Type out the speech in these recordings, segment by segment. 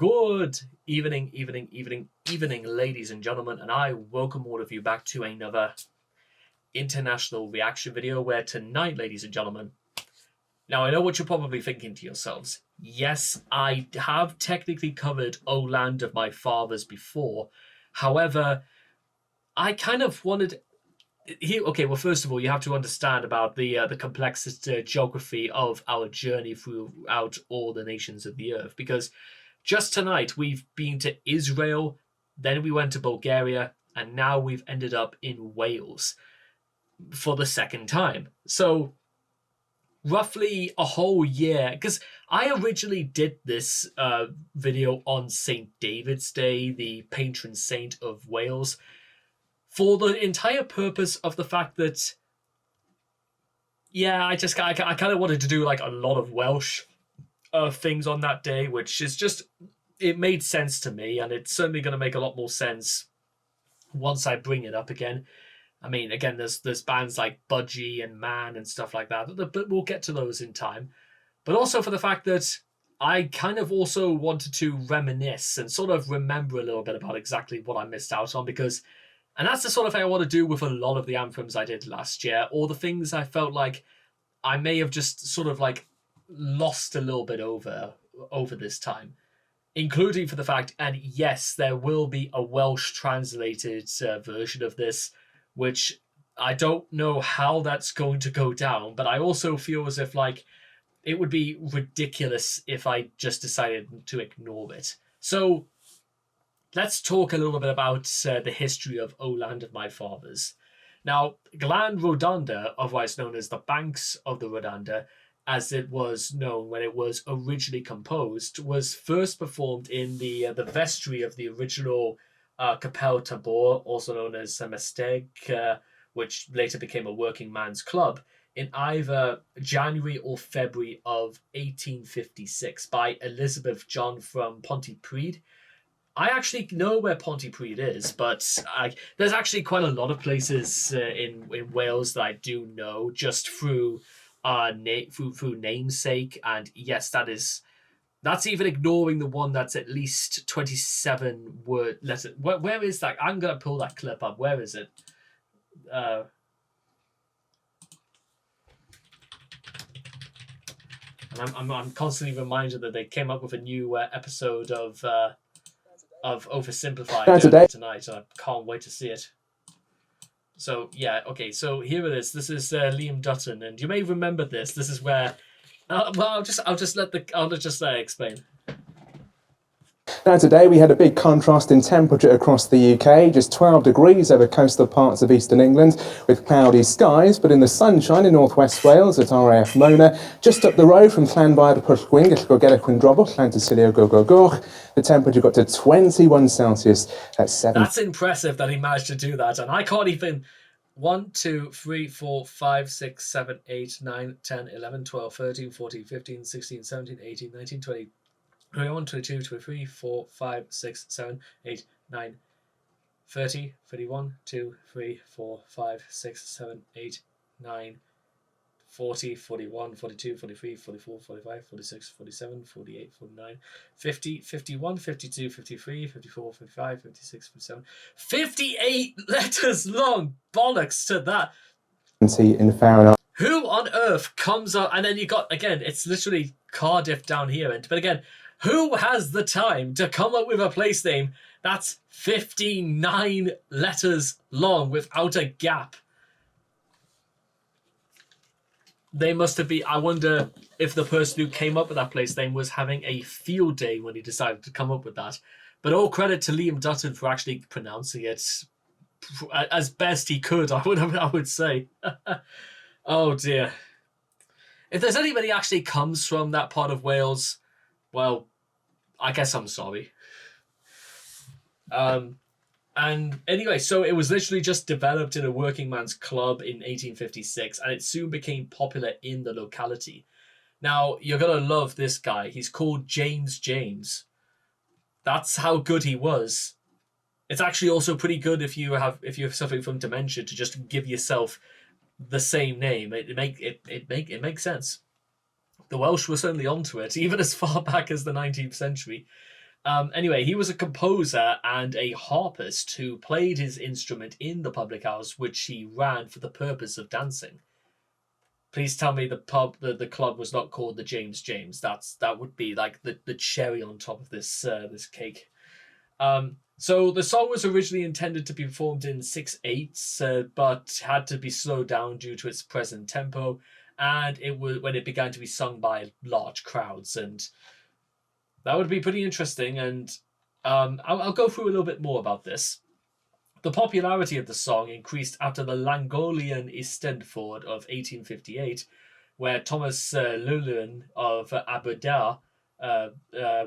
Good evening, ladies and gentlemen, and I welcome all of you back to another international reaction video where tonight, ladies and gentlemen, now I know what you're probably thinking to yourselves. Yes, I have technically covered O Land of My Fathers before. However, I kind of wanted... Here, okay, well, first of all, you have to understand about the complex geography of our journey throughout all the nations of the earth, because just tonight we've been to Israel, then we went to Bulgaria, and now we've ended up in Wales for the second time. So roughly a whole year, because I originally did this video on St. David's Day, the patron saint of Wales, for the entire purpose of the fact that, yeah, I kind of wanted to do like a lot of Welsh things on that day, which is just, it made sense to me, and it's certainly going to make a lot more sense once I bring it up again. I mean, again, there's bands like Budgie and Man and stuff like that, but we'll get to those in time. But also for the fact that I kind of also wanted to reminisce and sort of remember a little bit about exactly what I missed out on, because... And that's the sort of thing I want to do with a lot of the anthems I did last year, or the things I felt like I may have just sort of like lost a little bit over this time, including for the fact, and yes, there will be a Welsh translated version of this, which I don't know how that's going to go down, but I also feel as if like it would be ridiculous if I just decided to ignore it. So let's talk a little bit about the history of O Land of My Fathers. Now, Glan Rodanda, otherwise known as the Banks of the Rodanda, as it was known when it was originally composed, was first performed in the vestry of the original Capel Tabor, also known as Mesteg, which later became a working man's club, in either January or February of 1856 by Elizabeth John from Pontypridd. I actually know where Pontypridd is, but there's actually quite a lot of places in Wales that I do know just through namesake. And yes, that's even ignoring the one that's at least 27 word letters. Where is that? I'm gonna pull that clip up. Where is it? And I'm constantly reminded that they came up with a new episode of Oversimplified tonight, and I can't wait to see it. So yeah, okay, so here it is. This is Liam Dutton, and you may remember this. This is where, I'll just let explain. Now today we had a big contrast in temperature across the UK, just 12 degrees over coastal parts of eastern England with cloudy skies, but in the sunshine in northwest Wales at RAF Mona, just up the road from Llanfair to Pwllgwyn, Gellgogera Cwndrobwll, Llantysilio Gogogoch, the temperature got to 21 Celsius at 7. That's impressive that he managed to do that, and I can't even... 1, 2, 3, 4, 5, 6, 7, 8, 9, 10, 11, 12, 13, 14, 15, 16, 17, 18, 19, 20... 21, 22, 23, 4, 5, 6, 7, 8, 9, 30, 31, 2, 3, 4, 5, 6, 7, 8, 9, 40, 41, 42, 43, 44, 45, 46, 47, 48, 49, 50, 51, 52, 53, 54, 55, 56, 57, 58 letters long! Bollocks to that! In Fahrenheit. Who on earth comes up... And then you got, again, it's literally Cardiff down here. But again... Who has the time to come up with a place name that's 59 letters long without a gap? They must have been... I wonder if the person who came up with that place name was having a field day when he decided to come up with that. But all credit to Liam Dutton for actually pronouncing it as best he could, I would say. Oh, dear. If there's anybody who actually comes from that part of Wales, well... I guess I'm sorry. And anyway, so it was literally just developed in a working man's club in 1856, and it soon became popular in the locality. Now, you're going to love this guy. He's called James James. That's how good he was. It's actually also pretty good if you're suffering from dementia to just give yourself the same name. It makes sense. The Welsh were certainly onto it, even as far back as the 19th century. Anyway, he was a composer and a harpist who played his instrument in the public house, which he ran for the purpose of dancing. Please tell me the club was not called the James James. That would be like the cherry on top of this cake. So the song was originally intended to be performed in 6/8, but had to be slowed down due to its present tempo, and it was when it began to be sung by large crowds, and that would be pretty interesting. And I'll go through a little bit more about this. The popularity of the song increased after the Llangolian Eisteddfod of 1858, where Thomas Llewellyn of Aberdare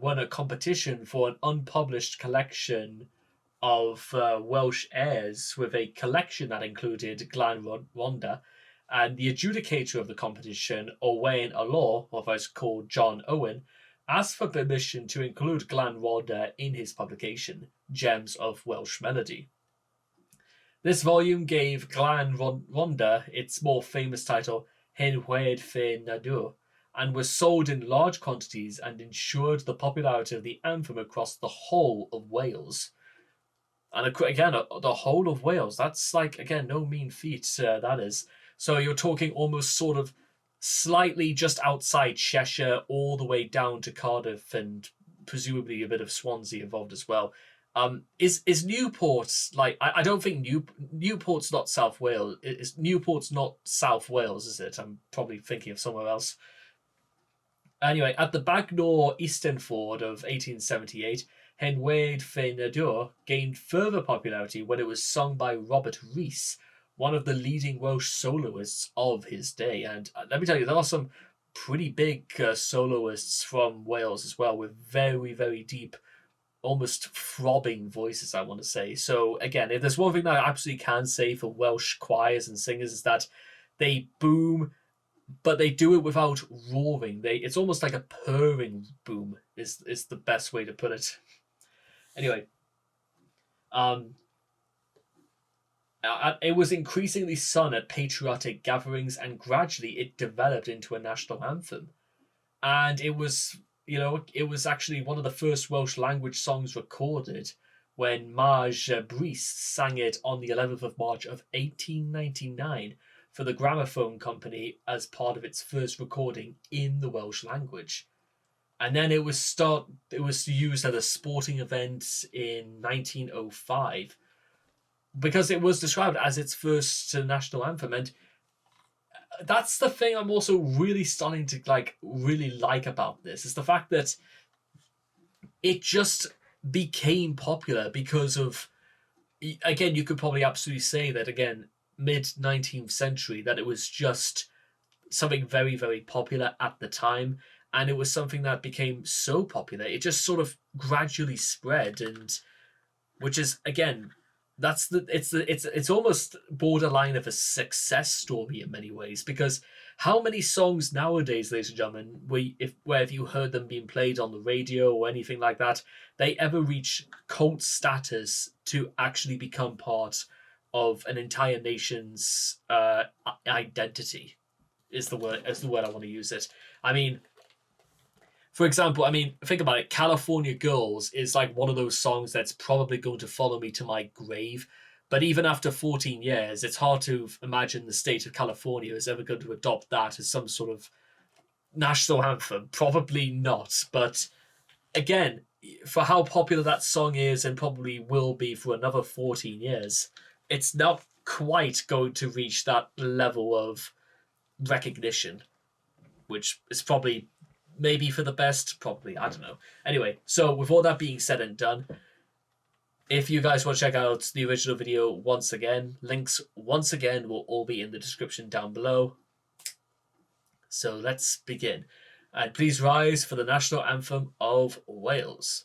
won a competition for an unpublished collection of Welsh airs, with a collection that included Glan Rhondda, and the adjudicator of the competition, Owain Alor, otherwise called John Owen, asked for permission to include Glan Rhondda in his publication, Gems of Welsh Melody. This volume gave Glan Rhondda its more famous title, Hen Wlad Fy Nhadau, and was sold in large quantities and ensured the popularity of the anthem across the whole of Wales. And again, the whole of Wales, that's like, again, no mean feat, that is. So you're talking almost sort of slightly just outside Cheshire, all the way down to Cardiff, and presumably a bit of Swansea involved as well. Is Newport, like, I don't think Newport's not South Wales. Newport's not South Wales, is it? I'm probably thinking of somewhere else. Anyway, at the Bagnor Eisteddfod of 1878, Hen Wlad Fy Nhadau gained further popularity when it was sung by Robert Rees, one of the leading Welsh soloists of his day. And let me tell you, there are some pretty big soloists from Wales as well, with very, very deep, almost throbbing voices, I want to say. So again, if there's one thing that I absolutely can say for Welsh choirs and singers, is that they boom, but they do it without roaring. It's almost like a purring boom is the best way to put it. Anyway, it was increasingly sung at patriotic gatherings, and gradually it developed into a national anthem. And it was actually one of the first Welsh language songs recorded when Maj Brys sang it on the 11th of March of 1899 for the Gramophone Company as part of its first recording in the Welsh language. And then it was used at a sporting event in 1905, because it was described as its first national anthem. And that's the thing I'm also really starting to really like about this, is the fact that it just became popular because of, again, you could probably absolutely say that, again, mid-19th century, that it was just something very, very popular at the time, and it was something that became so popular, it just sort of gradually spread, and which is, again, it's almost borderline of a success story in many ways, because how many songs nowadays, ladies and gentlemen, where if you heard them being played on the radio or anything like that, they ever reach cult status to actually become part of an entire nation's identity, is the word I want to use it. I mean, for example, think about it. California Girls is like one of those songs that's probably going to follow me to my grave. But even after 14 years, it's hard to imagine the state of California is ever going to adopt that as some sort of national anthem. Probably not. But again, for how popular that song is, and probably will be for another 14 years, it's not quite going to reach that level of recognition, which is probably maybe for the best, probably, I don't know. Anyway, so with all that being said and done, if you guys want to check out the original video once again, links once again will all be in the description down below. So let's begin. And please rise for the national anthem of Wales.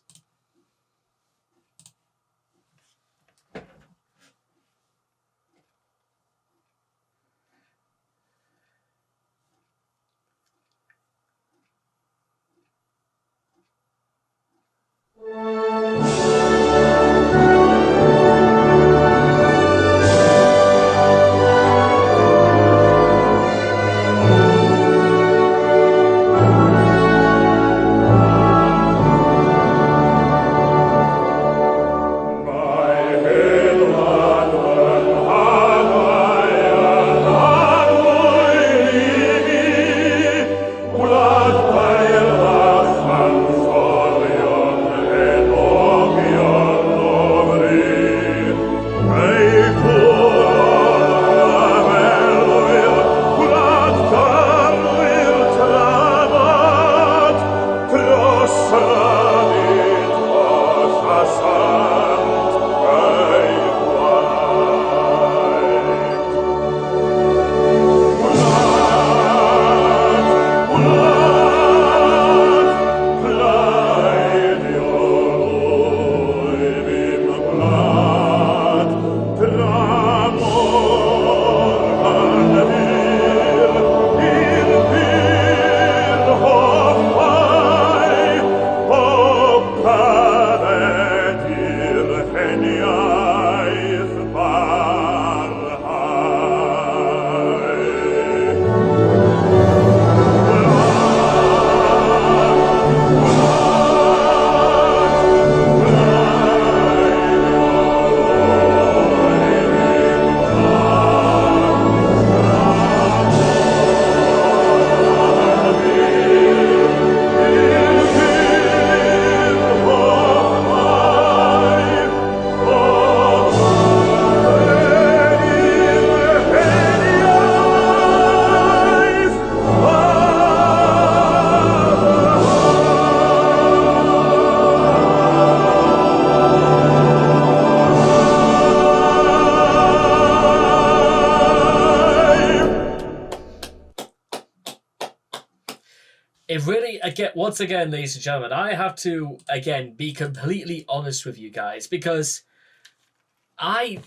It really, again, once again, ladies and gentlemen, I have to, again, be completely honest with you guys, because I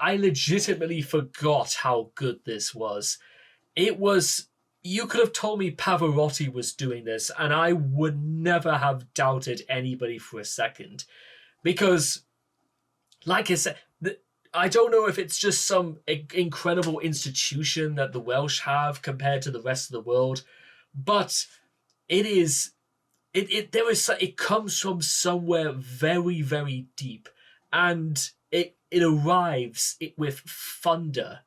legitimately forgot how good this was. It was, you could have told me Pavarotti was doing this, and I would never have doubted anybody for a second. Because, like I said, I don't know if it's just some incredible institution that the Welsh have compared to the rest of the world, but it comes from somewhere very, very deep, and it arrives with thunder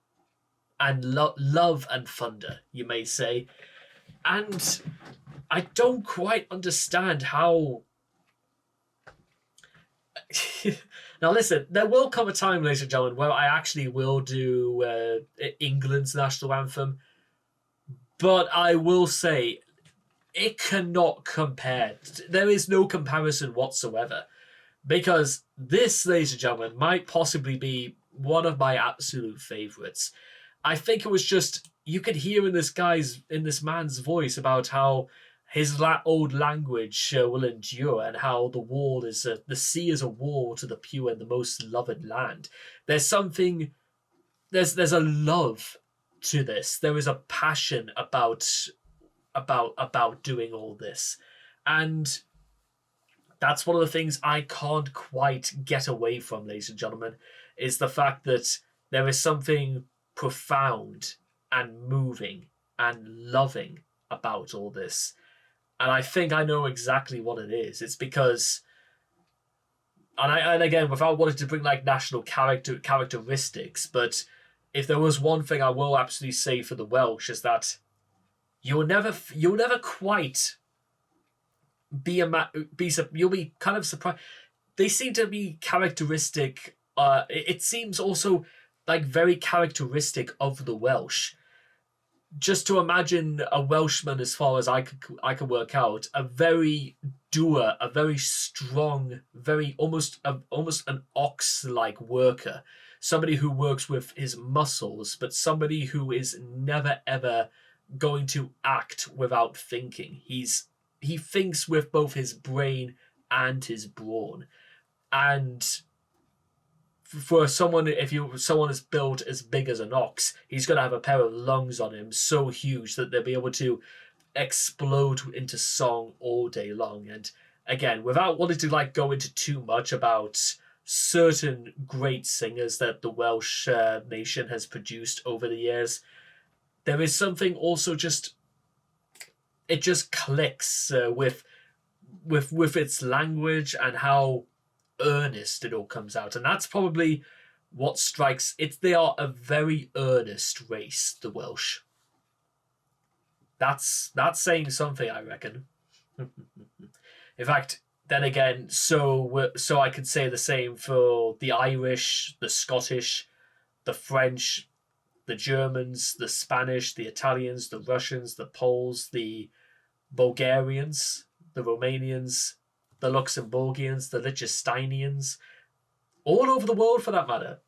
and love and thunder, you may say. And I don't quite understand how. Now, listen, there will come a time, ladies and gentlemen, where I actually will do England's national anthem. But I will say, it cannot compare. There is no comparison whatsoever. Because this, ladies and gentlemen, might possibly be one of my absolute favourites. I think it was just, you could hear in this man's voice about how his old language will endure, and how the sea is a wall to the pure and the most loved land. There's a love to this. There is a passion about doing all this, and that's one of the things I can't quite get away from, ladies and gentlemen, is the fact that there is something profound and moving and loving about all this. And I think I know exactly what it is. It's because, and again, without wanting to bring like national characteristics, but if there was one thing I will absolutely say for the Welsh, is that you'll never quite you'll be kind of surprised. They seem to be characteristic. It seems also like very characteristic of the Welsh. Just to imagine a Welshman, as far as I could work out, a very doer, a very strong, very almost an ox-like worker, somebody who works with his muscles, but somebody who is never ever going to act without thinking. He thinks with both his brain and his brawn, and for someone, someone is built as big as an ox, he's going to have a pair of lungs on him so huge that they'll be able to explode into song all day long. And again, without wanting to like go into too much about certain great singers that the Welsh nation has produced over the years, there is something also it just clicks with its language and how earnest it all comes out. And that's probably what strikes it. They are a very earnest race, the Welsh. That's saying something, I reckon. In fact, then again, so I could say the same for the Irish, the Scottish, the French, the Germans, the Spanish, the Italians, the Russians, the Poles, the Bulgarians, the Romanians, the Luxembourgians, the Liechtensteinians, all over the world for that matter.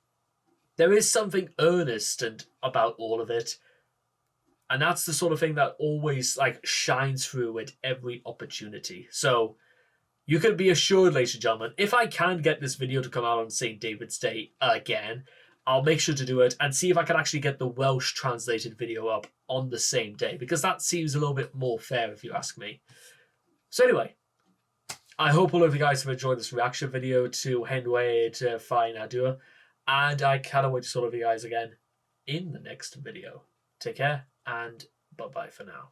There is something earnest about all of it, and that's the sort of thing that always like shines through at every opportunity. So you can be assured, ladies and gentlemen, if I can get this video to come out on St. David's Day again, I'll make sure to do it and see if I can actually get the Welsh translated video up on the same day, because that seems a little bit more fair if you ask me. So anyway, I hope all of you guys have enjoyed this reaction video to Hen Wlad Fy Nhadau, and I cannot wait to see all of you guys again in the next video. Take care, and bye-bye for now.